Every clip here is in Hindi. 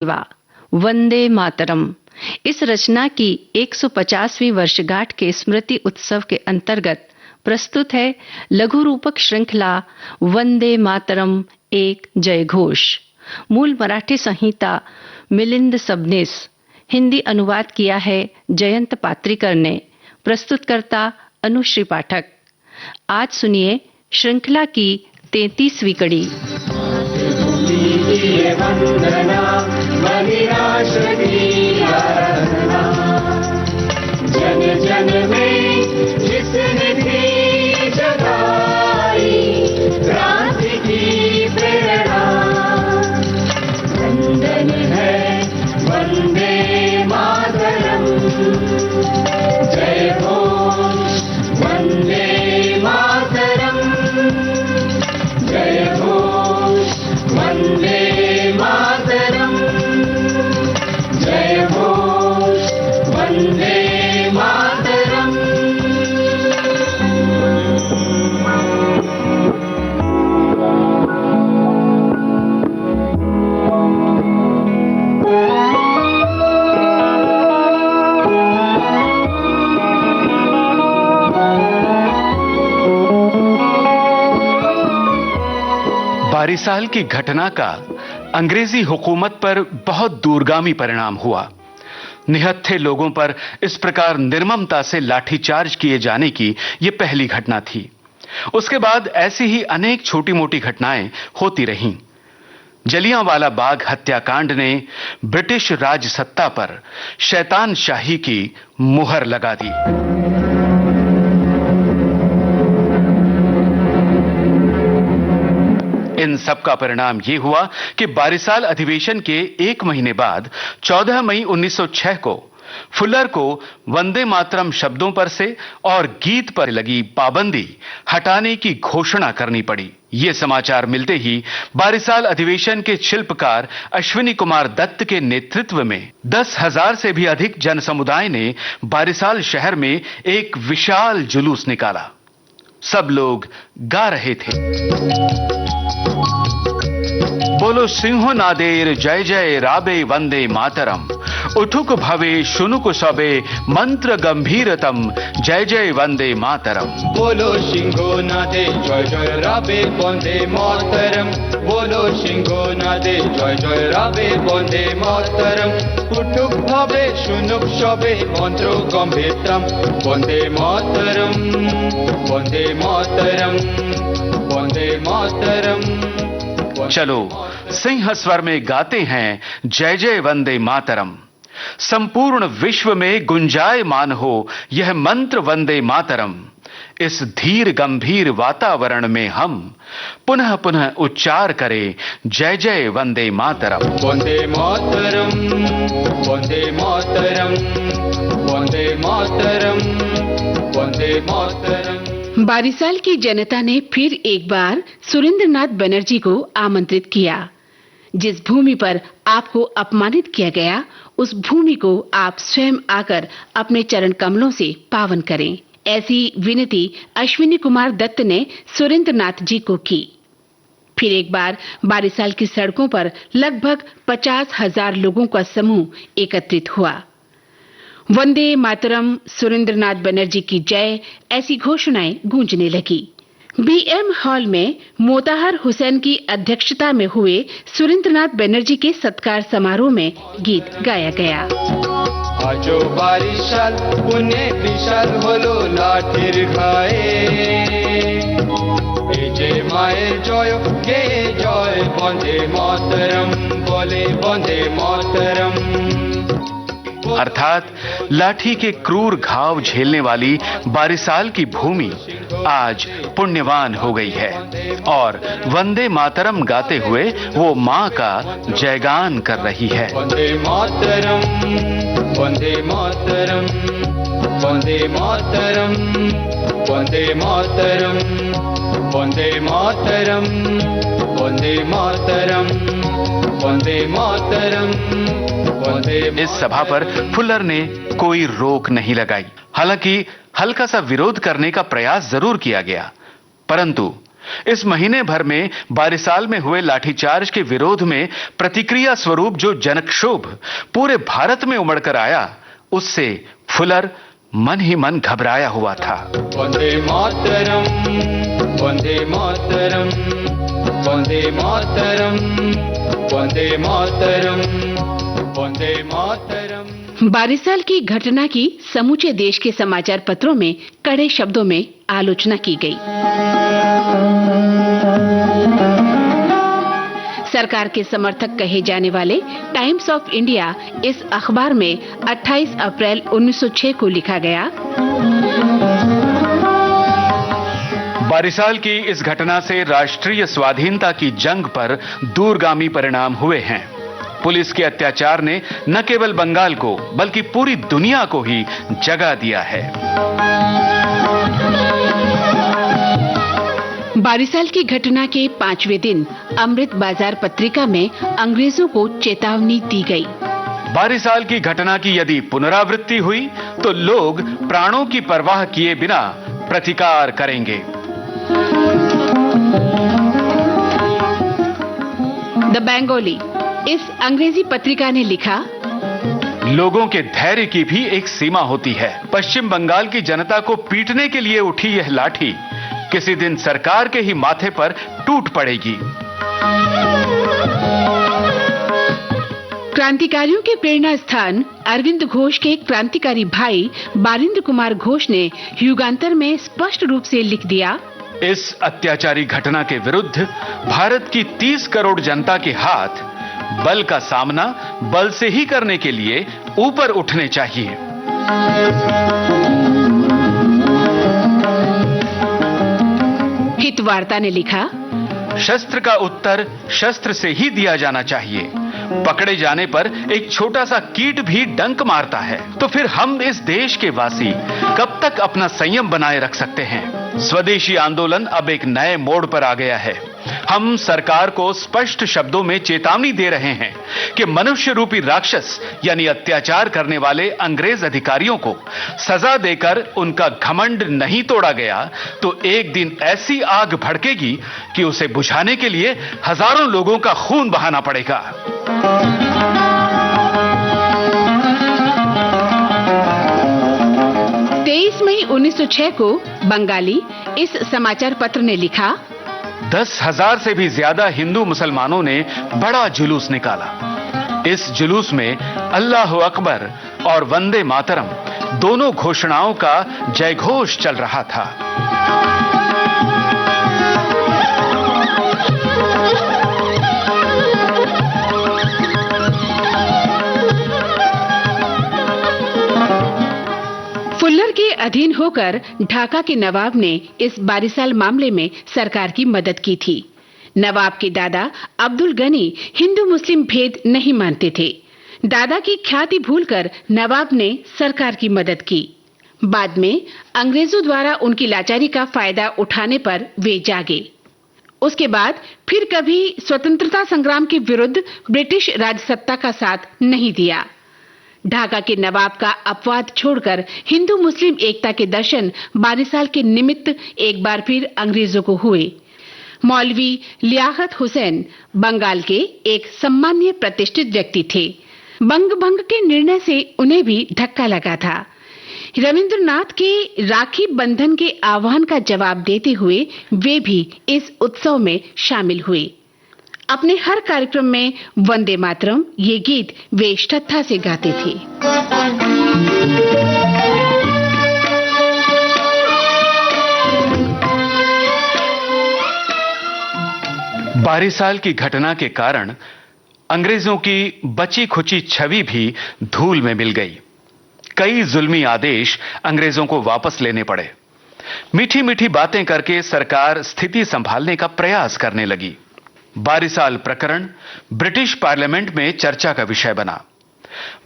सेवा वंदे मातरम। इस रचना की 150वीं वर्षगांठ के स्मृति उत्सव के अंतर्गत प्रस्तुत है लघु रूपक श्रृंखला वंदे मातरम एक जय घोष। मूल मराठी संहिता मिलिंद सबनीस, हिंदी अनुवाद किया है जयंत पात्रिकर ने। प्रस्तुतकर्ता अनुश्री पाठक। आज सुनिए श्रृंखला की 33वीं कड़ी। जन जन में जिसने भी जगाई क्रांति की प्रेरणा, वंदन है वंदे मातरम। जय घोष वंदे मातरम, जय घोष वंदे मातरम, जय घोष वंदे मातरम। बारिसाल की घटना का अंग्रेजी हुकूमत पर बहुत दूरगामी परिणाम हुआ। निहत्थे लोगों पर इस प्रकार निर्ममता से लाठीचार्ज किए जाने की यह पहली घटना थी। उसके बाद ऐसी ही अनेक छोटी मोटी घटनाएं होती रहीं। जलियांवाला बाग हत्याकांड ने ब्रिटिश राज सत्ता पर शैतान शाही की मुहर लगा दी। इन सब का परिणाम यह हुआ कि बारिसाल अधिवेशन के एक महीने बाद 14 मई 1906 को फुलर को वंदे मातरम शब्दों पर से और गीत पर लगी पाबंदी हटाने की घोषणा करनी पड़ी। यह समाचार मिलते ही बारिसाल अधिवेशन के शिल्पकार अश्विनी कुमार दत्त के नेतृत्व में 10,000 से भी अधिक जनसमुदाय ने बारिसाल शहर में एक विशाल जुलूस निकाला। सब लोग गा रहे थे, बोलो सिंह नादेर जय जय राबे वंदे मातरम, उठुक भवे शुनुक सबे मंत्र गंभीरतम जय जय वंदे मातरम। बोलो सिंहो नादे जय जय राबे वंदे मातरम, बोलो सिंहो नादे जय जय राबे वंदे मातरम, उठुक भवे शुनुक सबे मंत्र गंभीरतम वंदे मातरम, वंदे मातरम, वंदे मातरम। चलो सिंह स्वर में गाते हैं जय जय वंदे मातरम। संपूर्ण विश्व में गुंजायमान हो यह मंत्र वंदे मातरम। इस धीर गंभीर वातावरण में हम पुनः पुनः उच्चार करें जय जय वंदे मातरम। वंदे मातरम, वंदे मातरम, वंदे मातरम, वंदे मातरम। बारिसाल की जनता ने फिर एक बार सुरेंद्रनाथ बनर्जी को आमंत्रित किया। जिस भूमि पर आपको अपमानित किया गया, उस भूमि को आप स्वयं आकर अपने चरण कमलों से पावन करें। ऐसी विनती अश्विनी कुमार दत्त ने सुरेंद्रनाथ जी को की। फिर एक बार बारिसाल की सड़कों पर लगभग 50,000 लोगों का समूह एकत्रित हुआ। वंदे मातरम, सुरेंद्रनाथ बनर्जी की जय, ऐसी घोषणाएं गूंजने लगी। बीएम हॉल में मोताहर हुसैन की अध्यक्षता में हुए सुरेंद्रनाथ बनर्जी के सत्कार समारोह में गीत गाया गया। आजो बारिशाल पुणे विशाल होलो लाठिर खाए, जे माए जय गे जय वंदे मातरम, बोले वंदे मातरम। अर्थात लाठी के क्रूर घाव झेलने वाली बारिसाल की भूमि आज पुण्यवान हो गई है और वंदे मातरम गाते हुए वो मां का जयगान कर रही है। वंदे मातरम, वंदे मातरम, वंदे मातरम, वंदे मातरम, वंदे मातरम, वंदे मातरम, वंदे मातरम। इस सभा पर फुलर ने कोई रोक नहीं लगाई। हालांकि हल्का सा विरोध करने का प्रयास जरूर किया गया, परंतु इस महीने भर में बारिसाल में हुए लाठीचार्ज के विरोध में प्रतिक्रिया स्वरूप जो जनक्षोभ पूरे भारत में उमड़कर आया, उससे फुलर मन ही मन घबराया हुआ था। वंदे मातरम, वंदे मातरम, वंदे मातरम, वंदे मातरम, वंदे मातरम। बारिसाल की घटना की समूचे देश के समाचार पत्रों में कड़े शब्दों में आलोचना की गई। सरकार के समर्थक कहे जाने वाले टाइम्स ऑफ इंडिया इस अखबार में 28 अप्रैल 1906 को लिखा गया, बारिसाल की इस घटना से राष्ट्रीय स्वाधीनता की जंग पर दूरगामी परिणाम हुए हैं। पुलिस के अत्याचार ने न केवल बंगाल को बल्कि पूरी दुनिया को ही जगा दिया है। बारिसाल की घटना के 5वें दिन अमृत बाजार पत्रिका में अंग्रेजों को चेतावनी दी गई। बारिसाल की घटना की यदि पुनरावृत्ति हुई तो लोग प्राणों की परवाह किए बिना प्रतिकार करेंगे। द बेंगोली इस अंग्रेजी पत्रिका ने लिखा, लोगों के धैर्य की भी एक सीमा होती है। पश्चिम बंगाल की जनता को पीटने के लिए उठी यह लाठी किसी दिन सरकार के ही माथे पर टूट पड़ेगी। क्रांतिकारियों के प्रेरणा स्थान अरविंद घोष के क्रांतिकारी भाई बारिंद्र कुमार घोष ने युगांतर में स्पष्ट रूप से लिख दिया, इस अत्याचारी घटना के विरुद्ध भारत की 30 करोड़ जनता के हाथ बल का सामना बल से ही करने के लिए ऊपर उठने चाहिए। हितवार्ता ने लिखा, शस्त्र का उत्तर शस्त्र से ही दिया जाना चाहिए। पकड़े जाने पर एक छोटा सा कीट भी डंक मारता है, तो फिर हम इस देश के वासी कब तक अपना संयम बनाए रख सकते हैं? स्वदेशी आंदोलन अब एक नए मोड़ पर आ गया है। हम सरकार को स्पष्ट शब्दों में चेतावनी दे रहे हैं कि मनुष्य रूपी राक्षस यानी अत्याचार करने वाले अंग्रेज अधिकारियों को सजा देकर उनका घमंड नहीं तोड़ा गया तो एक दिन ऐसी आग भड़केगी कि उसे बुझाने के लिए हजारों लोगों का खून बहाना पड़ेगा। 23 मई 1906 को बंगाली इस समाचार पत्र ने लिखा, 10,000 से भी ज्यादा हिंदू मुसलमानों ने बड़ा जुलूस निकाला। इस जुलूस में अल्लाह अकबर और वंदे मातरम दोनों घोषणाओं का जयघोष चल रहा था। फुल्लर के अधीन होकर ढाका के नवाब ने इस बारिसाल मामले में सरकार की मदद की थी। नवाब के दादा अब्दुल गनी हिंदू मुस्लिम भेद नहीं मानते थे। दादा की ख्याति भूलकर नवाब ने सरकार की मदद की। बाद में अंग्रेजों द्वारा उनकी लाचारी का फायदा उठाने पर वे जागे। उसके बाद फिर कभी स्वतंत्रता संग्राम के विरुद्ध ब्रिटिश राजसत्ता का साथ नहीं दिया। ढाका के नवाब का अपवाद छोड़कर हिंदू मुस्लिम एकता के दर्शन बारिसाल के निमित्त एक बार फिर अंग्रेजों को हुए। मौलवी लियाकत हुसैन बंगाल के एक सम्मान्य प्रतिष्ठित व्यक्ति थे। बंग भंग के निर्णय से उन्हें भी धक्का लगा था। रविंद्रनाथ के राखी बंधन के आह्वान का जवाब देते हुए वे भी इस उत्सव में शामिल हुए। अपने हर कार्यक्रम में वंदे मातरम ये गीत वे श्रद्धा से गाते थे। बारिसाल की घटना के कारण अंग्रेजों की बची खुची छवि भी धूल में मिल गई। कई जुल्मी आदेश अंग्रेजों को वापस लेने पड़े। मीठी मीठी बातें करके सरकार स्थिति संभालने का प्रयास करने लगी। बारिसाल प्रकरण ब्रिटिश पार्लियामेंट में चर्चा का विषय बना।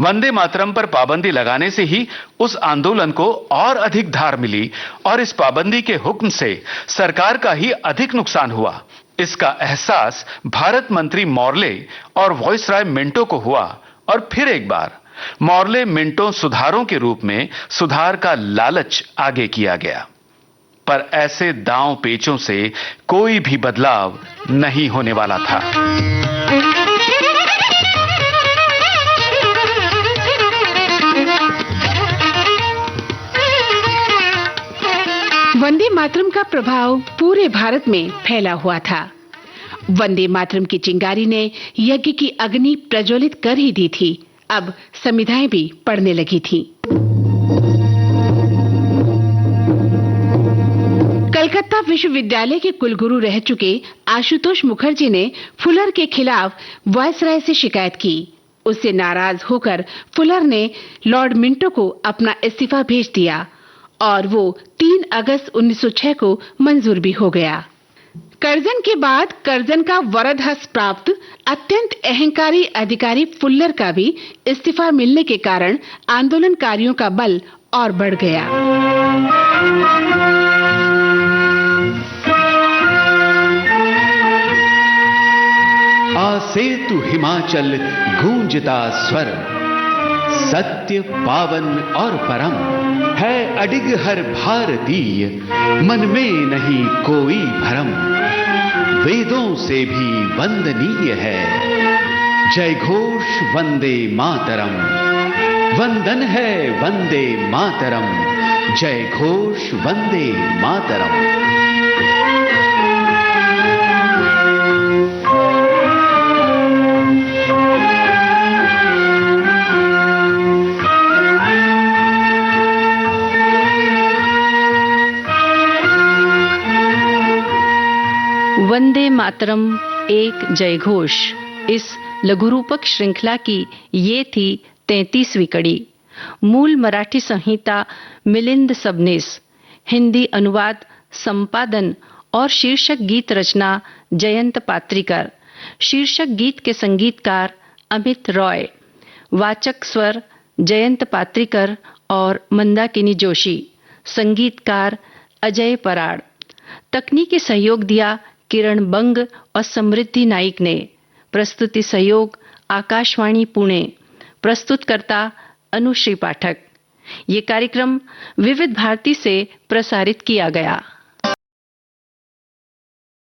वंदे मातरम पर पाबंदी लगाने से ही उस आंदोलन को और अधिक धार मिली और इस पाबंदी के हुक्म से सरकार का ही अधिक नुकसान हुआ। इसका एहसास भारत मंत्री मॉर्ले और वायसराय मिंटो को हुआ और फिर एक बार मॉर्ले मिंटो सुधारों के रूप में सुधार का लालच आगे किया गया। पर ऐसे दांव पेचों से कोई भी बदलाव नहीं होने वाला था। वंदे मातरम का प्रभाव पूरे भारत में फैला हुआ था। वंदे मातरम की चिंगारी ने यज्ञ की अग्नि प्रज्वलित कर ही दी थी। अब समिधाएं भी पढ़ने लगी थीं। कलकत्ता विश्वविद्यालय के कुलगुरु रह चुके आशुतोष मुखर्जी ने फुलर के खिलाफ वायसराय से शिकायत की। उससे नाराज होकर फुलर ने लॉर्ड मिंटो को अपना इस्तीफा भेज दिया और वो 3 अगस्त 1906 को मंजूर भी हो गया। कर्जन के बाद कर्जन का वरद हस्त प्राप्त अत्यंत अहंकारी अधिकारी फुल्लर का भी इस्तीफा मिलने के कारण आंदोलनकारियों का बल और बढ़ गया। आसेतु हिमाचल गूंजता स्वर, सत्य पावन और परम है अडिग हर भारतीय, मन में नहीं कोई भरम, वेदों से भी वंदनीय है, जय घोष वंदे मातरम, वंदन है वंदे मातरम, जय घोष वंदे मातरम। वंदे मातरम एक जयघोष, इस लघुरूपक श्रृंखला की ये थी 33वीं कड़ी। मूल मराठी संहिता मिलिंद सबनीस, हिंदी अनुवाद, संपादन और शीर्षक गीत रचना जयंत पात्रिकर, शीर्षक गीत के संगीतकार अमित रॉय, वाचक स्वर जयंत पात्रिकर और मंदाकिनी जोशी, संगीतकार अजय पराड़। तकनीकी सहयोग दिया किरण बंग और समृद्धि नाइक ने। प्रस्तुति सहयोग आकाशवाणी पुणे। प्रस्तुतकर्ता अनुश्री पाठक। ये कार्यक्रम विविध भारती से प्रसारित किया गया।